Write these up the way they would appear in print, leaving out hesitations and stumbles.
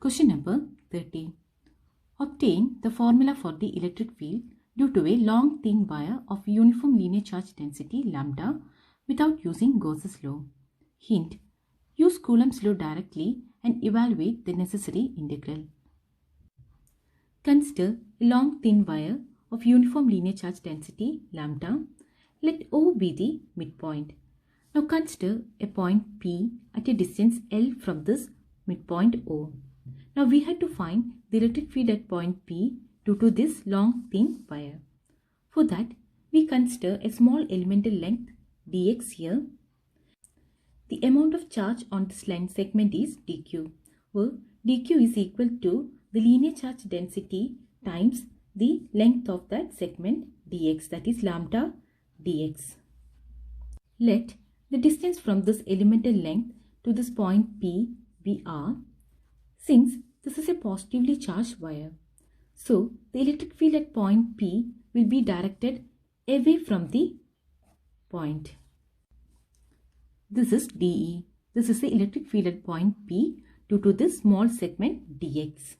Question number 30. Obtain the formula for the electric field due to a long thin wire of uniform linear charge density lambda without using Gauss's law. Hint: use Coulomb's law directly and evaluate the necessary integral. Consider a long thin wire of uniform linear charge density lambda. Let O be the midpoint. Now consider a point P at a distance L from this midpoint O. Now we had to find the electric field at point P due to this long thin wire. For that, we consider a small elemental length dx here. The amount of charge on this line segment is dq, where dq is equal to the linear charge density times the length of that segment dx, that is lambda dx. Let the distance from this elemental length to this point P be r, since this is a positively charged wire. So the electric field at point P will be directed away from the point. This is dE. This is the electric field at point P due to this small segment dx.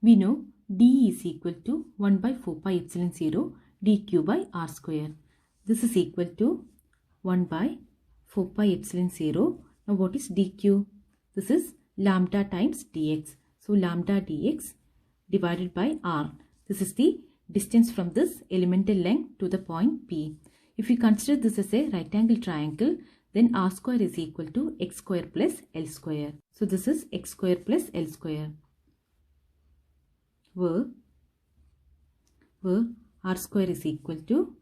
We know dE is equal to 1 by 4 pi epsilon 0 dq by r square. This is equal to 1 by 4 pi epsilon 0. Now what is dq? This is lambda times dx. So lambda dx divided by r. This is the distance from this elemental length to the point P. If we consider this as a right angle triangle, then r square is equal to x square plus l square. So this is x square plus l square, where r square is equal to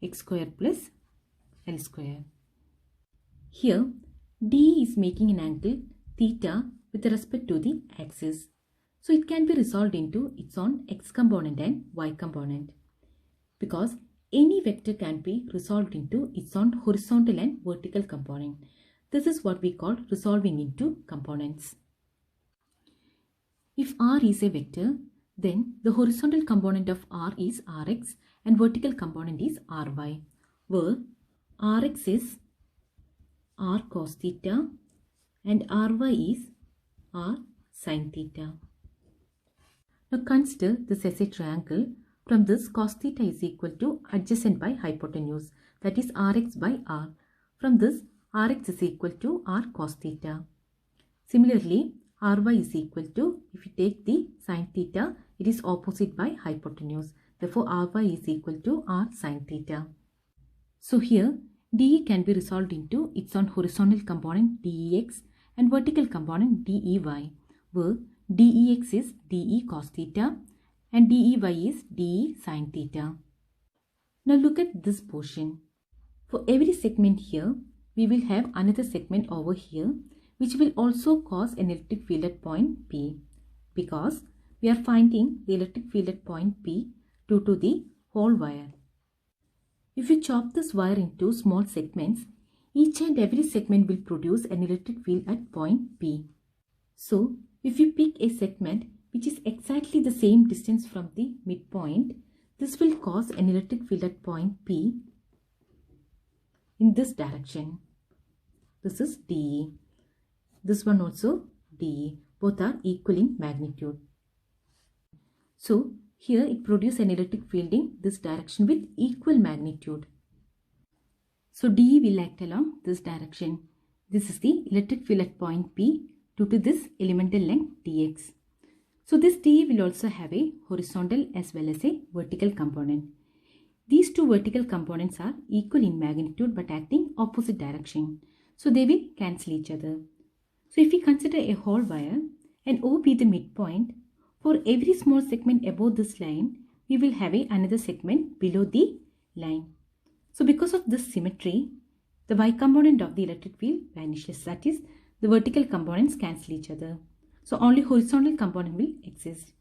x square plus l square. Here D is making an angle theta with respect to the axis. So it can be resolved into its own x component and y component, because any vector can be resolved into its own horizontal and vertical component. This is what we call resolving into components. If r is a vector, then the horizontal component of r is rx and vertical component is ry, where rx is r cos theta and ry is r sin theta. Now consider this as a triangle. From this, cos theta is equal to adjacent by hypotenuse, that is rx by r. From this, rx is equal to r cos theta. Similarly, ry is equal to, if you take the sin theta, it is opposite by hypotenuse. Therefore, ry is equal to r sin theta. So here, dE can be resolved into its own horizontal component dEx and vertical component dEy, where dEx is dE cos theta and dEy is dE sin theta. Now look at this portion. For every segment here, we will have another segment over here, which will also cause an electric field at point P, because we are finding the electric field at point P due to the whole wire. If you chop this wire into small segments, each and every segment will produce an electric field at point P. So if you pick a segment which is exactly the same distance from the midpoint, this will cause an electric field at point P in this direction. This is dE. This one also dE. Both are equal in magnitude. So here it produces an electric field in this direction with equal magnitude. So dE will act along this direction. This is the electric field at point P due to this elemental length dx. So this dE will also have a horizontal as well as a vertical component. These two vertical components are equal in magnitude but acting opposite direction. So they will cancel each other. So if we consider a whole wire and O be the midpoint, for every small segment above this line, we will have another segment below the line. So because of this symmetry, the y component of the electric field vanishes. That is, the vertical components cancel each other. So only horizontal component will exist.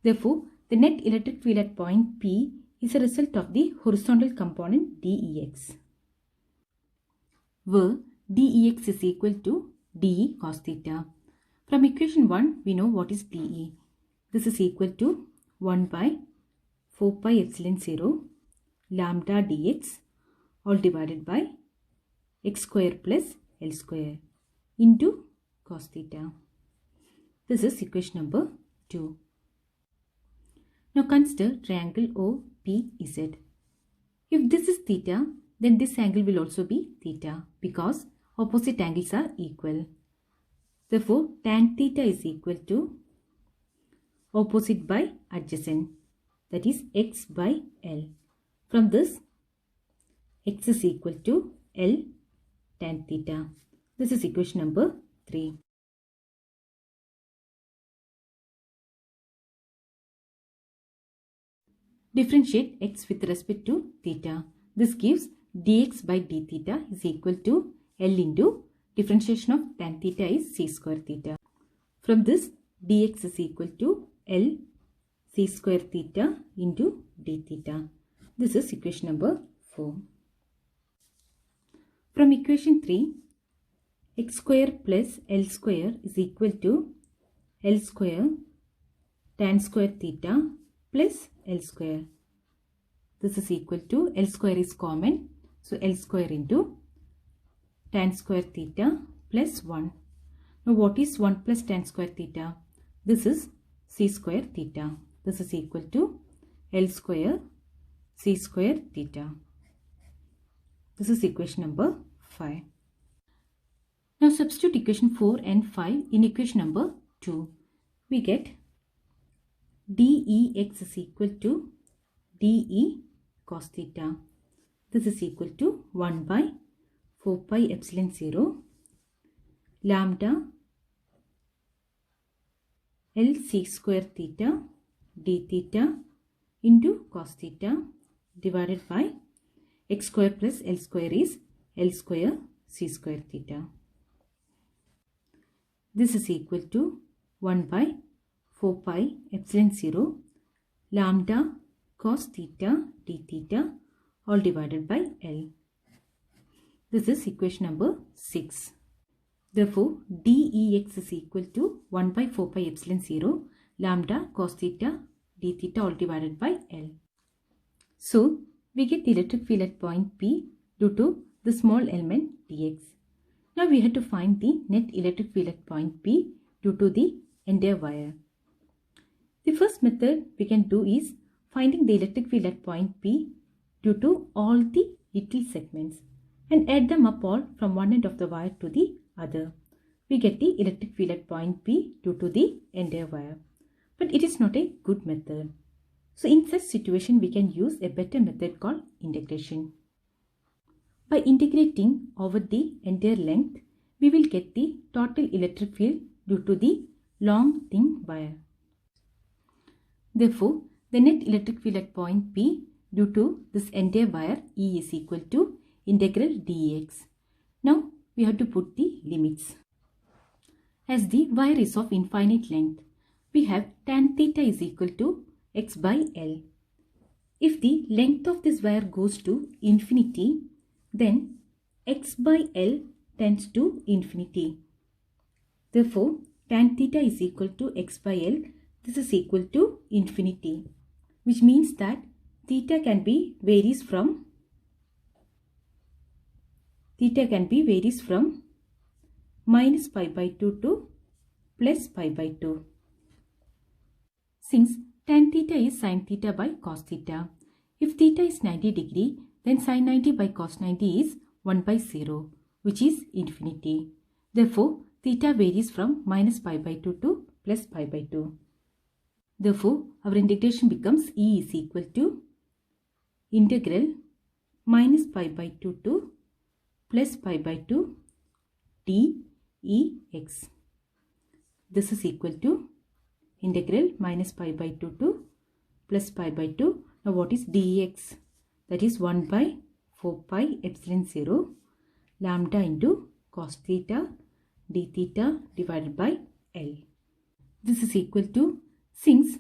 Therefore, the net electric field at point P is a result of the horizontal component dEx, where dEx is equal to dE cos theta. From equation 1, we know what is dE. This is equal to 1 by 4 pi epsilon 0 lambda dx all divided by x square plus L square into cos theta. This is equation number 2. Now consider triangle OPZ. If this is theta, then this angle will also be theta because opposite angles are equal. Therefore, tan theta is equal to opposite by adjacent, that is x by L. From this, x is equal to L tan theta. This is equation number 3. Differentiate x with respect to theta. This gives dx by d theta is equal to L into differentiation of tan theta is c square theta. From this, dx is equal to L c square theta into d theta. This is equation number 4. From equation 3, x square plus L square is equal to L square tan square theta plus L square. This is equal to L square is common. So L square into tan square theta plus 1. Now what is 1 plus tan square theta? This is c square theta. This is equal to L square c square theta. This is equation number 5. Now substitute equation 4 and 5 in equation number 2. We get dEx is equal to dE cos theta. This is equal to 1 by 4 pi epsilon 0 lambda L c square theta d theta into cos theta divided by x square plus L square is L square c square theta. This is equal to 1 by 4 pi epsilon 0 lambda cos theta d theta all divided by L. This is equation number 6. Therefore, dEx is equal to 1 by 4 pi epsilon 0 lambda cos theta d theta all divided by L. So, we get the electric field at point P due to the small element dx. Now we have to find the net electric field at point P due to the entire wire. The first method we can do is finding the electric field at point P due to all the little segments and add them up all from one end of the wire to the other. We get the electric field at point P due to the entire wire. But it is not a good method. So in such situation, we can use a better method called integration. By integrating over the entire length, we will get the total electric field due to the long thin wire. Therefore, the net electric field at point P due to this entire wire E is equal to integral dx. Now we have to put the limits. As the wire is of infinite length, we have tan theta is equal to x by L. If the length of this wire goes to infinity, then x by L tends to infinity. Therefore, tan theta is equal to x by L. This is equal to infinity, which means that theta can be varies from minus pi by 2 to plus pi by 2. Since tan theta is sin theta by cos theta, if theta is 90 degree, then sin 90 by cos 90 is 1 by 0, which is infinity. Therefore, theta varies from minus pi by 2 to plus pi by 2. Therefore, our integration becomes E is equal to integral minus pi by 2 to plus pi by 2 dEx. This is equal to integral minus pi by 2 to plus pi by 2. Now what is dEx? That is 1 by 4 pi epsilon 0 lambda into cos theta d theta divided by L. This is equal to, since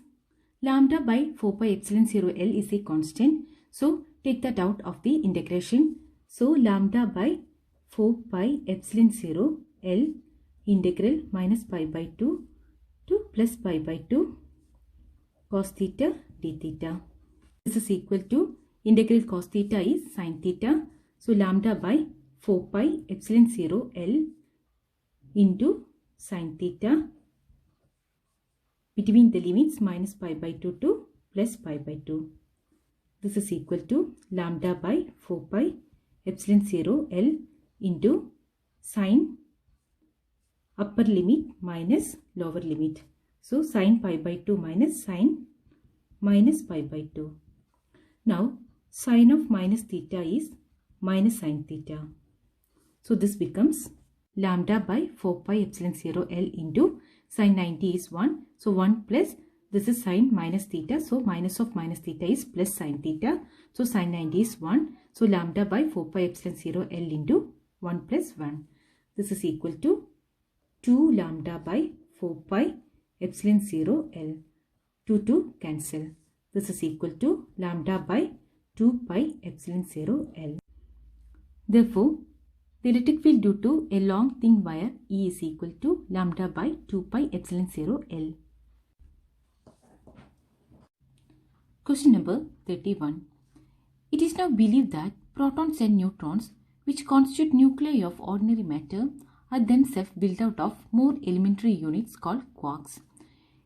lambda by 4 pi epsilon 0 L is a constant, so take that out of the integration. So lambda by 4 pi epsilon 0 L integral minus pi by 2 to plus pi by 2 cos theta d theta. This is equal to integral cos theta is sin theta. So lambda by 4 pi epsilon 0 L into sin theta between the limits minus pi by 2 to plus pi by 2. This is equal to lambda by 4 pi epsilon 0 L into sine upper limit minus lower limit. So sine pi by 2 minus sine minus pi by 2. Now sine of minus theta is minus sine theta. So this becomes lambda by 4 pi epsilon 0 L into sine 90 is 1. So 1 plus this is sine minus theta. So minus of minus theta is plus sine theta. So sine 90 is 1. So lambda by 4 pi epsilon 0 L into 1 plus 1. This is equal to 2 lambda by 4 pi epsilon 0 L. 2 cancel. This is equal to lambda by 2 pi epsilon 0 L. Therefore, the electric field due to a long thin wire E is equal to lambda by 2 pi epsilon 0 L. Question number 31. It is now believed that protons and neutrons, which constitute nuclei of ordinary matter, are themselves built out of more elementary units called quarks.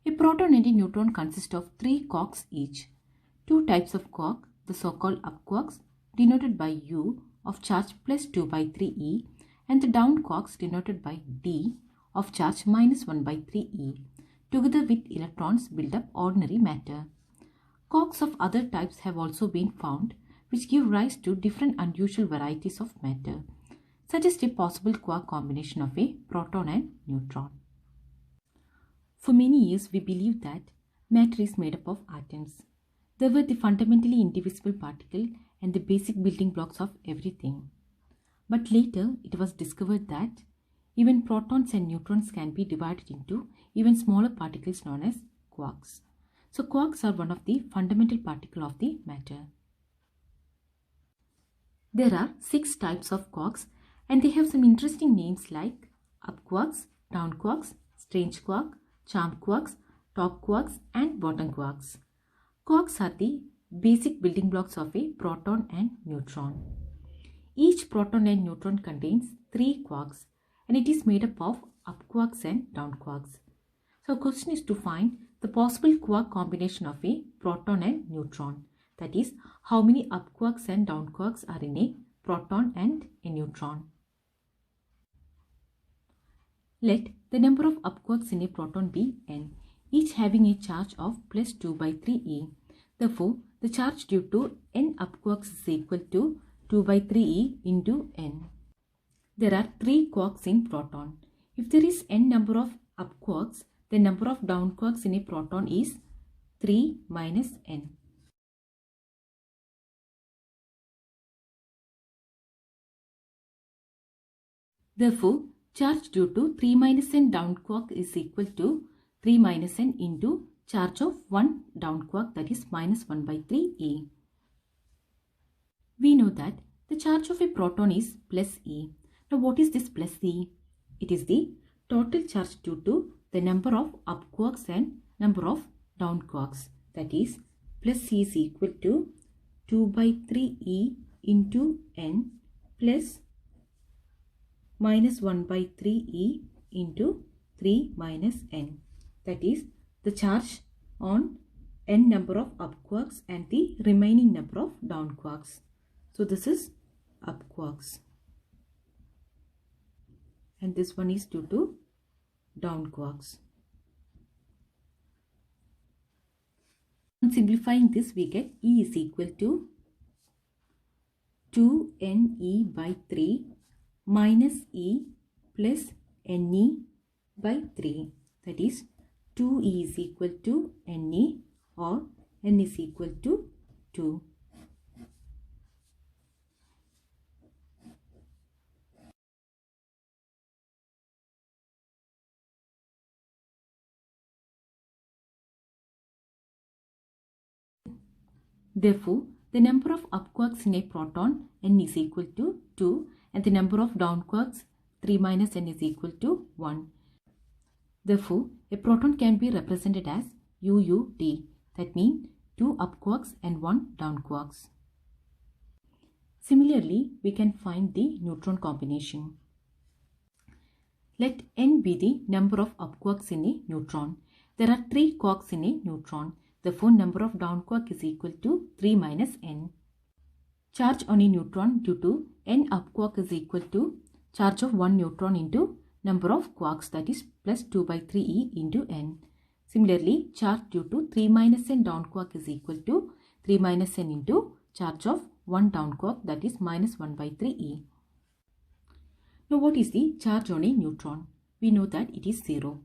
A proton and a neutron consist of 3 quarks each. 2 types of quark, the so-called up quarks, denoted by U, of charge plus 2 by 3e, and the down quarks denoted by D, of charge minus 1 by 3e, together with electrons build up ordinary matter. Quarks of other types have also been found, which give rise to different unusual varieties of matter, suggest a possible quark combination of a proton and neutron. For many years, we believed that matter is made up of atoms. They were the fundamentally indivisible particle and the basic building blocks of everything. But later, it was discovered that even protons and neutrons can be divided into even smaller particles known as quarks. So quarks are one of the fundamental particles of the matter. There are 6 types of quarks, and they have some interesting names like up quarks, down quarks, strange quark, charm quarks, top quarks, and bottom quarks. Quarks are the basic building blocks of a proton and neutron. Each proton and neutron contains 3 quarks, and it is made up of up quarks and down quarks. So the question is to find the possible quark combination of a proton and neutron. That is, how many up quarks and down quarks are in a proton and a neutron. Let the number of up quarks in a proton be n, each having a charge of plus 2 by 3e. Therefore, the charge due to n up quarks is equal to 2 by 3e into n. There are 3 quarks in proton. If there is n number of up quarks, the number of down quarks in a proton is 3 minus n. Therefore, charge due to 3 minus n down quark is equal to 3 minus n into charge of 1 down quark, that is minus 1 by 3e. We know that the charge of a proton is plus e. Now what is this plus e? It is the total charge due to the number of up quarks and number of down quarks. That is, plus e is equal to 2 by 3e into n plus minus 1 by 3e into 3 minus n. That is the charge on n number of up quarks and the remaining number of down quarks. So this is up quarks. And this one is due to down quarks. On simplifying this, we get E is equal to 2ne by 3 minus E plus ne by 3. That is 2e is equal to ne, or n is equal to 2. Therefore, the number of up quarks in a proton n is equal to 2, and the number of down quarks 3 minus n is equal to 1. Therefore, a proton can be represented as UUD, that means 2 up quarks and 1 down quarks. Similarly, we can find the neutron combination. Let n be the number of up quarks in a neutron. There are 3 quarks in a neutron. Therefore, number of down quark is equal to 3 minus n. Charge on a neutron due to n up quark is equal to charge of 1 neutron into number of quarks, that is plus 2 by 3e into n. Similarly, charge due to 3 minus n down quark is equal to 3 minus n into charge of 1 down quark, that is minus 1 by 3e. Now, what is the charge on a neutron? We know that it is 0.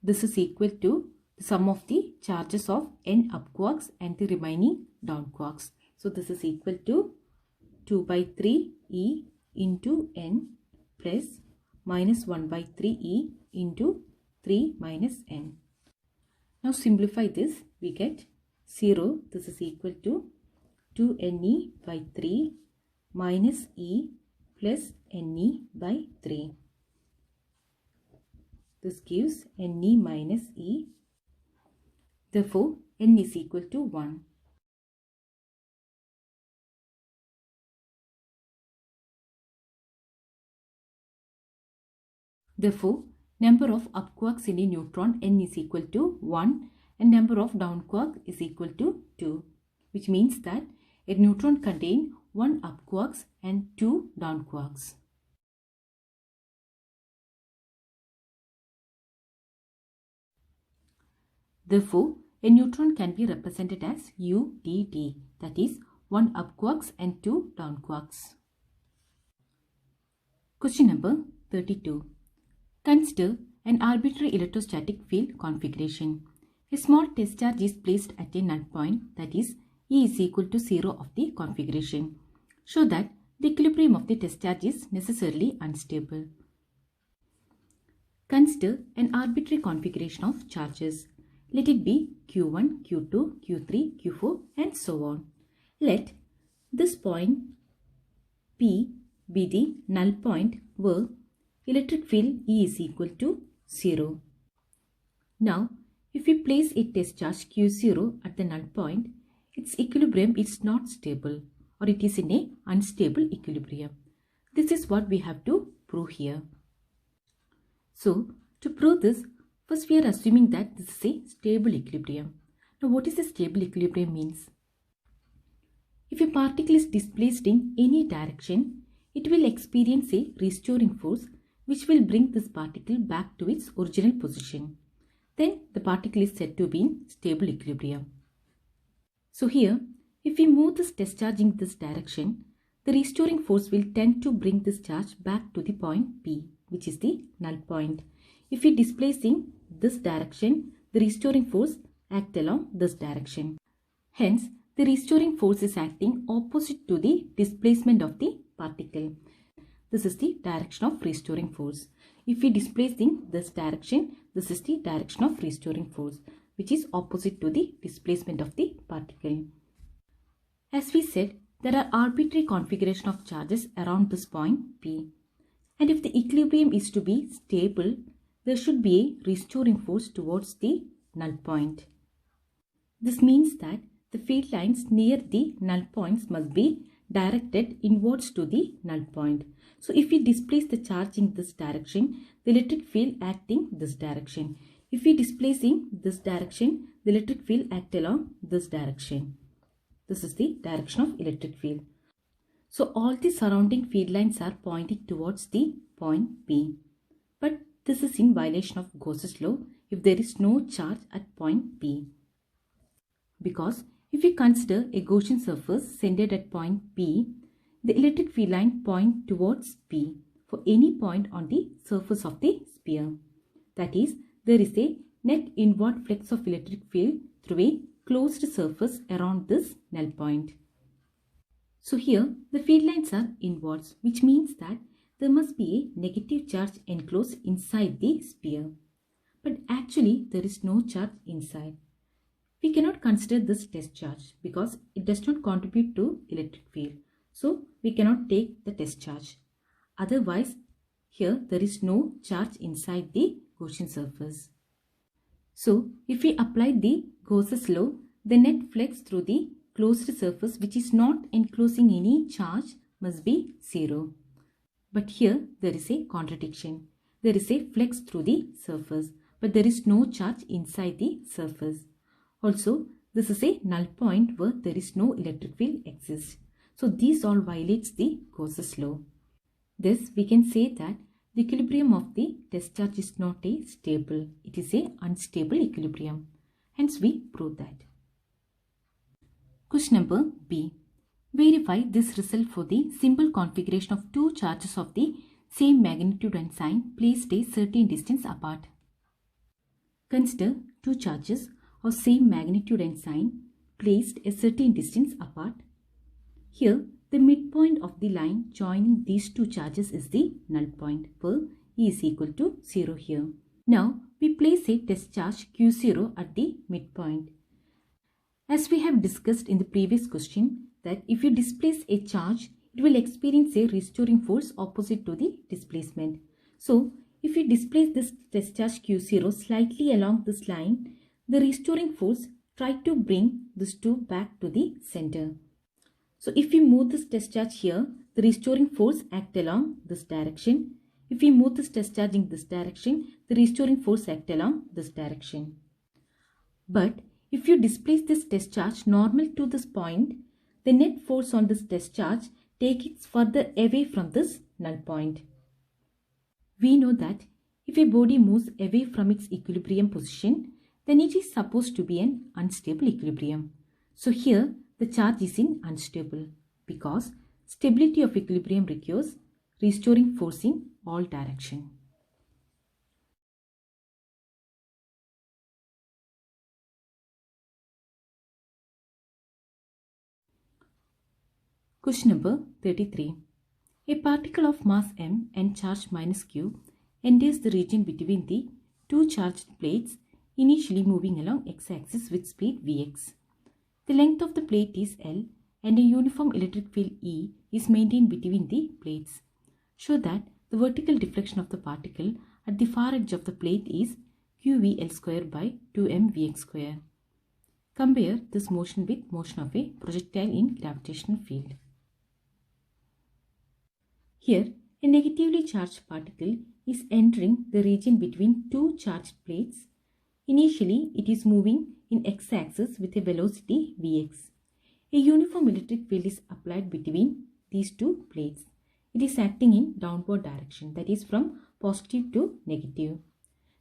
This is equal to the sum of the charges of n up quarks and the remaining down quarks. So, this is equal to 2 by 3e into n plus minus 1 by 3e into 3 minus n. Now, simplify this, we get 0. This is equal to 2ne by 3 minus e plus ne by 3. This gives ne minus e. Therefore, n is equal to 1. Therefore, number of up quarks in a neutron n is equal to 1 and number of down quark is equal to 2, which means that a neutron contains 1 up quarks and 2 down quarks. Therefore, a neutron can be represented as UDD, that is 1 up quarks and 2 down quarks. Question number 32. Consider an arbitrary electrostatic field configuration. A small test charge is placed at a null point, that is E is equal to 0 of the configuration. Show that the equilibrium of the test charge is necessarily unstable. Consider an arbitrary configuration of charges. Let it be Q1, Q2, Q3, Q4 and so on. Let this point P be the null point where electric field E is equal to 0. Now, if we place a test charge Q0 at the null point, its equilibrium is not stable or it is in a unstable equilibrium. This is what we have to prove here. So, to prove this, first we are assuming that this is a stable equilibrium. Now, what is a stable equilibrium means? If a particle is displaced in any direction, it will experience a restoring force which will bring this particle back to its original position. Then the particle is said to be in stable equilibrium. So here, if we move this test charge in this direction, the restoring force will tend to bring this charge back to the point P, which is the null point. If we displace in this direction, the restoring force acts along this direction. Hence, the restoring force is acting opposite to the displacement of the particle. This is the direction of restoring force. If we displace in this direction, this is the direction of restoring force, which is opposite to the displacement of the particle. As we said, there are arbitrary configuration of charges around this point P. And if the equilibrium is to be stable, there should be a restoring force towards the null point. This means that the field lines near the null points must be directed inwards to the null point. So if we displace the charge in this direction, the electric field acts in this direction. If we displace in this direction, the electric field acts along this direction. This is the direction of electric field. So all the surrounding field lines are pointing towards the point P. But this is in violation of Gauss's law if there is no charge at point P. Because if we consider a Gaussian surface centered at point P, the electric field line points towards P for any point on the surface of the sphere. That is, there is a net inward flux of electric field through a closed surface around this null point. So here, the field lines are inwards, which means that there must be a negative charge enclosed inside the sphere. But actually, there is no charge inside. We cannot consider this test charge because it does not contribute to electric field. So, we cannot take the test charge. Otherwise, here there is no charge inside the Gaussian surface. So, if we apply the Gauss's law, the net flux through the closed surface which is not enclosing any charge must be 0. But here there is a contradiction. There is a flux through the surface, but there is no charge inside the surface. Also, this is a null point where there is no electric field exists. So these all violates the Gauss's law. Thus, we can say that the equilibrium of the test charge is not a stable. It is a unstable equilibrium. Hence, we prove that. Question number B. Verify this result for the simple configuration of two charges of the same magnitude and sign placed a certain distance apart. Consider two charges of same magnitude and sign placed a certain distance apart. Here, the midpoint of the line joining these two charges is the null point where E is equal to 0 here. Now, we place a test charge Q0 at the midpoint. As we have discussed in the previous question, that if you displace a charge, it will experience a restoring force opposite to the displacement. So, if we displace this test charge Q0 slightly along this line, the restoring force tries to bring this two back to the center. So, if we move this test charge here, the restoring force acts along this direction. If we move this test charge in this direction, the restoring force acts along this direction. But if you displace this test charge normal to this point, the net force on this test charge takes it further away from this null point. We know that if a body moves away from its equilibrium position, then it is supposed to be an unstable equilibrium. So here the charge is in unstable because stability of equilibrium requires restoring force in all directions. Question number 33. A particle of mass m and charge minus q enters the region between the two charged plates, initially moving along x-axis with speed vx. The length of the plate is L and a uniform electric field E is maintained between the plates. Show that the vertical deflection of the particle at the far edge of the plate is qvL square by 2m vx square. Compare this motion with motion of a projectile in gravitational field. Here, a negatively charged particle is entering the region between two charged plates. Initially, it is moving in x-axis with a velocity vx. A uniform electric field is applied between these two plates. It is acting in downward direction, that is from positive to negative.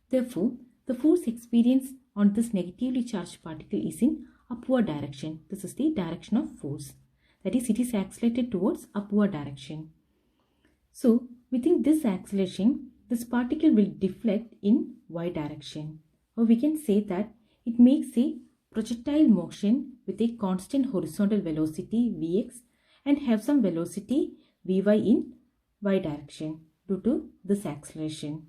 Therefore, the force experienced on this negatively charged particle is in upward direction. This is the direction of force. That is, it is accelerated towards upward direction. So, within this acceleration, this particle will deflect in y direction. Or we can say that it makes a projectile motion with a constant horizontal velocity vx and have some velocity vy in y direction due to this acceleration.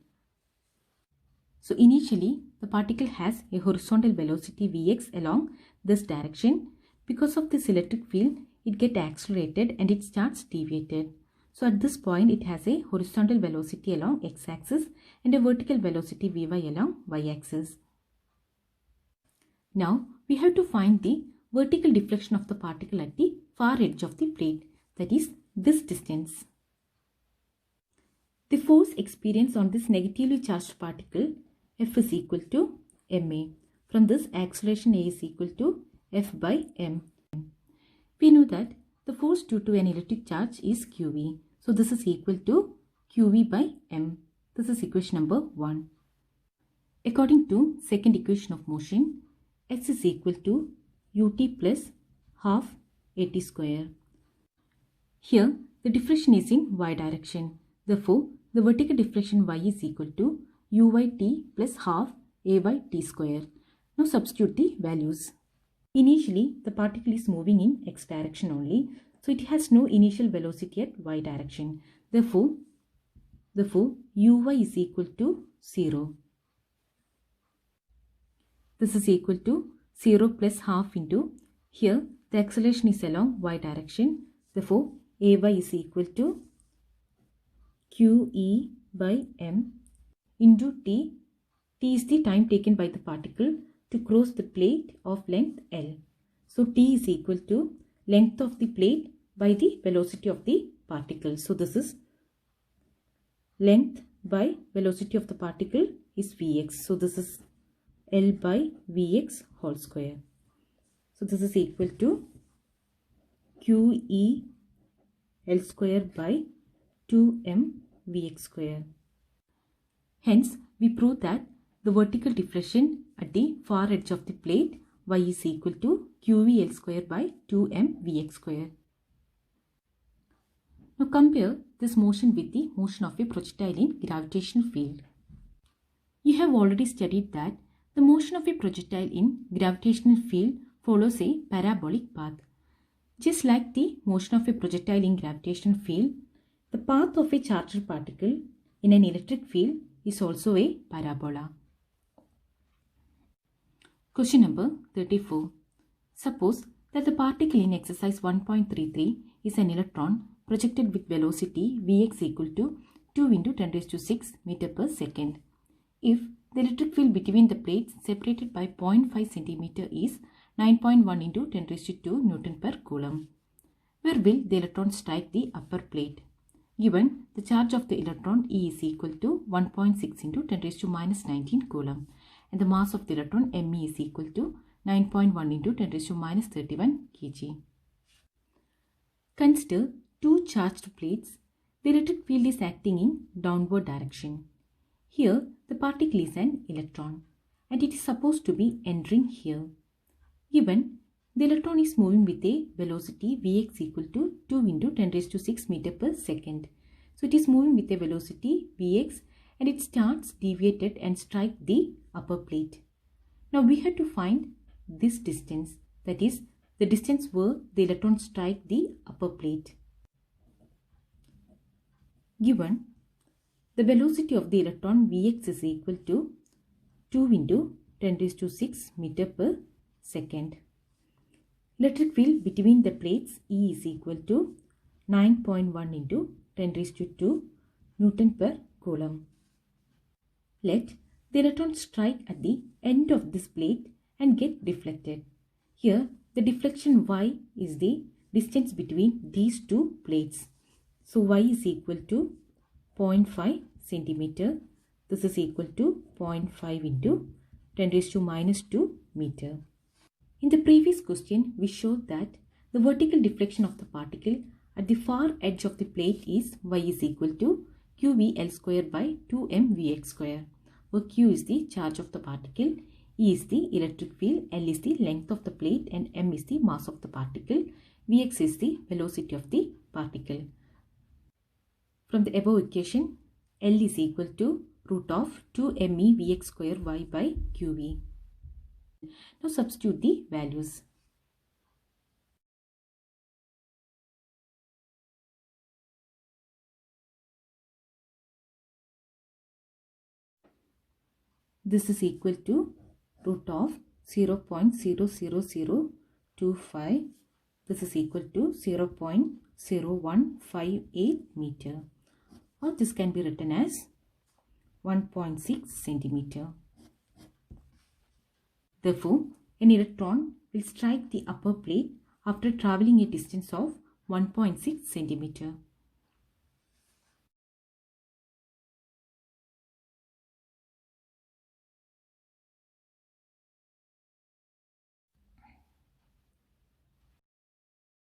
So initially, the particle has a horizontal velocity vx along this direction. Because of this electric field, it gets accelerated and it starts deviated. So at this point, it has a horizontal velocity along x-axis and a vertical velocity vy along y-axis. Now, we have to find the vertical deflection of the particle at the far edge of the plate, that is this distance. The force experienced on this negatively charged particle F is equal to ma. From this, acceleration A is equal to F by m. We know that the force due to an electric charge is qv. So this is equal to qv by m. This is equation number 1. According to second equation of motion, x is equal to ut plus half at square. Here, the deflection is in y direction. Therefore, the vertical deflection y is equal to uyt plus half a by t square. Now substitute the values. Initially, the particle is moving in x direction only, so it has no initial velocity at y direction. Therefore, uy is equal to 0. This is equal to 0 plus half into, here the acceleration is along y direction. Therefore, ay is equal to qe by m into t. T is the time taken by the particle to cross the plate of length L. So t is equal to length of the plate by the velocity of the particle. So this is length by velocity of the particle is Vx. So this is L by Vx whole square. So this is equal to QE L square by 2m Vx square. Hence, we prove that the vertical deflection at the far edge of the plate y is equal to QE L square by 2m Vx square. Now compare this motion with the motion of a projectile in gravitational field. You have already studied that the motion of a projectile in gravitational field follows a parabolic path. Just like the motion of a projectile in gravitational field, the path of a charged particle in an electric field is also a parabola. Question number 34. Suppose that the particle in exercise 1.33 is an electron projected with velocity Vx equal to 2 into 10 raised to 6 meter per second. If the electric field between the plates separated by 0.5 cm is 9.1 into 10 raised to 2 Newton per Coulomb, where will the electron strike the upper plate? Given the charge of the electron E is equal to 1.6 into 10 raised to minus 19 Coulomb, and the mass of the electron Me is equal to 9.1 into 10 raised to minus 31 kg. Consider two charged plates. The electric field is acting in downward direction. Here, the particle is an electron and it is supposed to be entering here. Given the electron is moving with a velocity Vx equal to 2 into 10 raised to 6 meter per second. So it is moving with a velocity Vx and it starts deviated and strike the upper plate. Now we have to find this distance, that is the distance where the electron strike the upper plate. Given the velocity of the electron Vx is equal to 2 into 10 raised to 6 meter per second. Electric field between the plates E is equal to 9.1 into 10 raised to 2 Newton per Coulomb. Let the electron strike at the end of this plate and get deflected. Here the deflection y is the distance between these two plates. So y is equal to 0.5 centimeter. This is equal to 0.5 into 10 raised to minus 2 meter. In the previous question, we showed that the vertical deflection of the particle at the far edge of the plate is y is equal to QV L square by 2m Vx square, where Q is the charge of the particle, E is the electric field, L is the length of the plate and m is the mass of the particle, Vx is the velocity of the particle. From the above equation, L is equal to root of 2me Vx square y by QV. Now substitute the values. This is equal to root of 0.00025. This is equal to 0.0158 meter. Or this can be written as 1.6 centimeter. Therefore, an electron will strike the upper plate after traveling a distance of 1.6 centimeter.